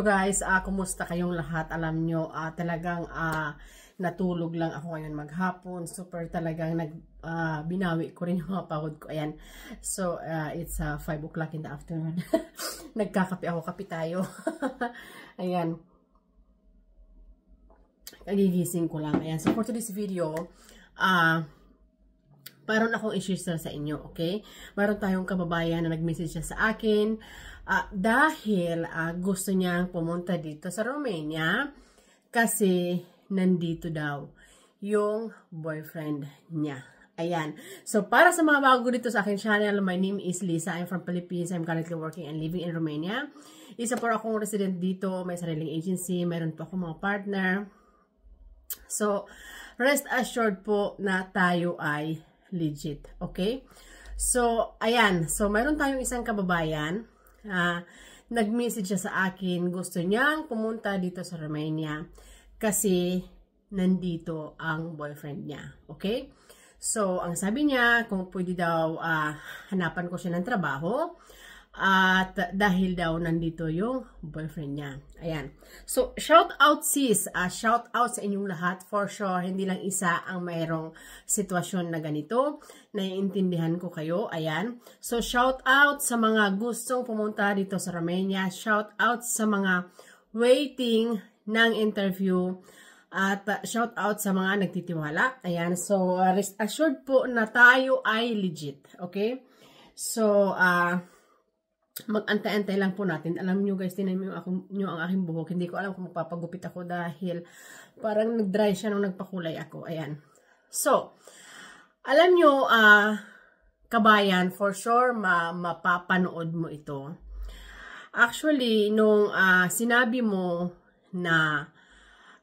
guys, kumusta kayong lahat? Alam nyo, talagang natulog lang ako ngayon maghapon. Super talagang binawi ko rin yung mga pagod ko. Ayan. So, it's 5 o'clock in the afternoon. Nagkakape ako, kape tayo. Ayan. Nagigising ko lang. Ayan. So, for today's video, mayroon akong i-share sa inyo, okay? Mayroon tayong kababayan na nag-message siya sa akin dahil gusto niyang pumunta dito sa Romania kasi nandito daw yung boyfriend niya. Ayan. So, para sa mga bago dito sa aking channel, my name is Lisa. I'm from Philippines. I'm currently working and living in Romania. Isa po akong resident dito. May sariling agency. Mayroon po akong mga partner. So, rest assured po na tayo ay legit. Okay? So, ayan. So, mayroon tayong isang kababayan. Nag-message siya sa akin. Gusto niyang pumunta dito sa Romania kasi nandito ang boyfriend niya. Okay? So, ang sabi niya, kung pwede daw hanapan ko siya ng trabaho at dahil daw nandito yung boyfriend niya. Ayan. So, shout out sis. Shout out sa inyong lahat. For sure, hindi lang isa ang mayroong sitwasyon na ganito. Naiintindihan ko kayo. Ayan. So, shout out sa mga gustong pumunta dito sa Romania. Shout out sa mga waiting ng interview. At shout out sa mga nagtitiwala. Ayan. So, rest assured po na tayo ay legit. Okay? So, mag-antay-antay lang po natin. Alam nyo guys, tinan nyo ang aking buhok. Hindi ko alam kung magpapagupit ako dahil parang nag-dry siya nung nagpakulay ako. Ayan. So, alam nyo, kabayan, for sure, mapapanood mo ito. Actually, nung sinabi mo na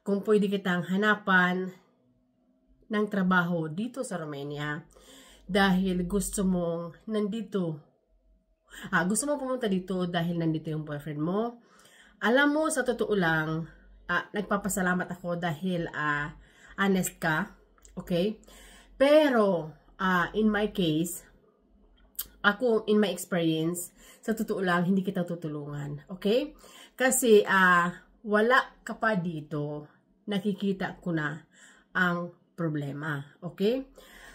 kung pwede kitang hanapan ng trabaho dito sa Romania dahil gusto mong nandito gusto mo pumunta dito dahil nandito yung boyfriend mo. Alam mo, sa totoo lang, nagpapasalamat ako dahil honest ka. Okay? Pero, in my case, ako, in my experience, sa totoo lang, hindi kita tutulungan. Okay? Kasi, wala ka pa dito, nakikita ko na ang problema. Okay?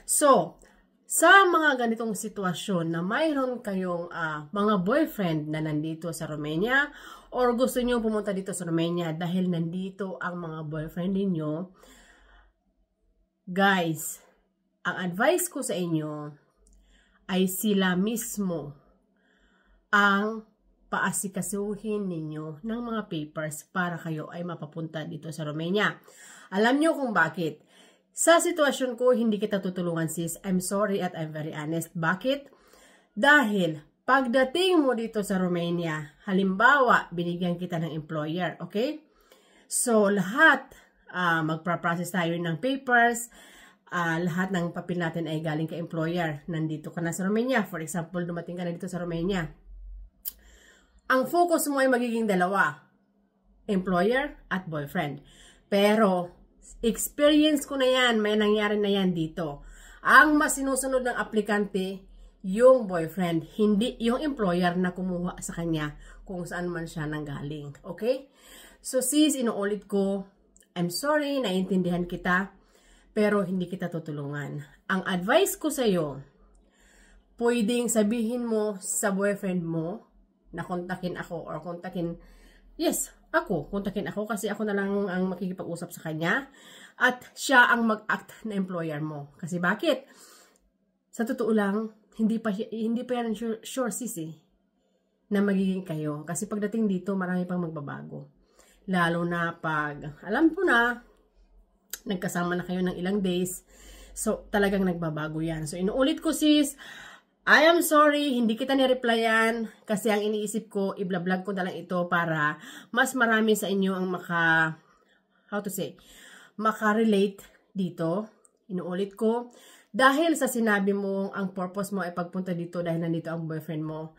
So, sa mga ganitong sitwasyon na mayroon kayong mga boyfriend na nandito sa Romania or gusto niyo pumunta dito sa Romania dahil nandito ang mga boyfriend ninyo, guys, ang advice ko sa inyo ay sila mismo ang paasikasuhin ninyo ng mga papers para kayo ay mapapunta dito sa Romania. Alam niyo kung bakit? Sa sitwasyon ko, hindi kita tutulungan sis. I'm sorry at I'm very honest. Bakit? Dahil pagdating mo dito sa Romania, halimbawa, binigyan kita ng employer, okay? So, lahat, magpa-process tayo ng papers, lahat ng papel natin ay galing kay employer. Nandito ka na sa Romania. For example, dumating ka na dito sa Romania. Ang focus mo ay magiging dalawa, employer at boyfriend. Pero, experience ko na yan, may nangyari na yan dito. Ang mas sinusunod ng aplikante, yung boyfriend, hindi yung employer na kumuha sa kanya kung saan man siya nanggaling. Okay? So sis, inuulit ko, I'm sorry, naiintindihan kita, pero hindi kita tutulungan. Ang advice ko sa'yo, pwedeng sabihin mo sa boyfriend mo na kontakin ako or kontakin, yes, kontakin ako kasi ako na lang ang makikipag-usap sa kanya at siya ang mag-act na employer mo. Kasi bakit? Sa totoo lang, hindi pa yan sure sis na magiging kayo. Kasi pagdating dito, marami pang magbabago. Lalo na pag, alam ko na, nagkasama na kayo ng ilang days. So, talagang nagbabago yan. So, inuulit ko sis, I am sorry, hindi kita ni-replyan kasi ang iniisip ko, i-vlog ko na lang ito para mas marami sa inyo ang makarelate dito. Inuulit ko, dahil sa sinabi mo, ang purpose mo ay pagpunta dito dahil nandito ang boyfriend mo,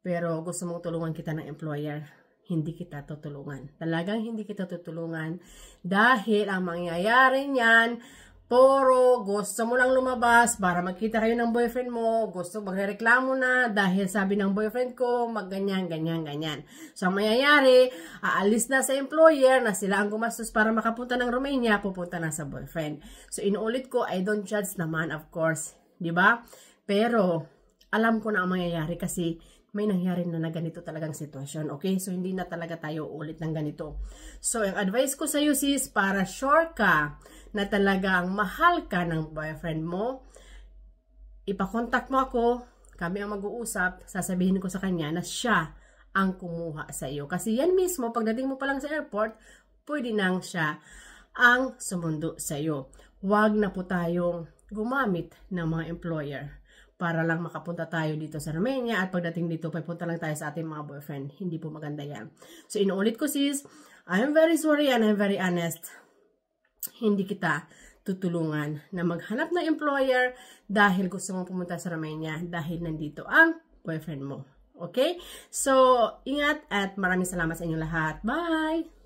pero gusto mong tulungan kita ng employer, hindi kita tutulungan. Talagang hindi kita tutulungan dahil ang mangyayari niyan, Puro gusto mo lang lumabas para magkita kayo ng boyfriend mo, gusto magreklamo na dahil sabi ng boyfriend ko, magganyan, ganyan, ganyan. So, ang mayayari, aalis na sa employer na sila ang gumastos para makapunta ng Romania, pupunta na sa boyfriend. So, inuulit ko, I don't judge naman, of course. Diba? Pero, alam ko na ang mangyayari kasi may nangyari na ganito talagang sitwasyon. Okay? So, hindi na talaga tayo ulit ng ganito. So, ang advice ko sa iyo sis, para sure ka na talagang mahal ka ng boyfriend mo, ipakontak mo ako, kami ang mag-uusap, sasabihin ko sa kanya na siya ang kumuha sa iyo. Kasi yan mismo, pagdating mo pa lang sa airport, pwede nang siya ang sumundo sa iyo. Huwag na po tayong gumamit ng mga employer para lang makapunta tayo dito sa Romania at pagdating dito, pupunta lang tayo sa ating mga boyfriend. Hindi po maganda yan. So, inuulit ko sis, I'm very sorry and I'm very honest. Hindi kita tutulungan na maghanap ng employer dahil gusto mong pumunta sa Romania dahil nandito ang boyfriend mo. Okay? So, ingat at maraming salamat sa inyong lahat. Bye!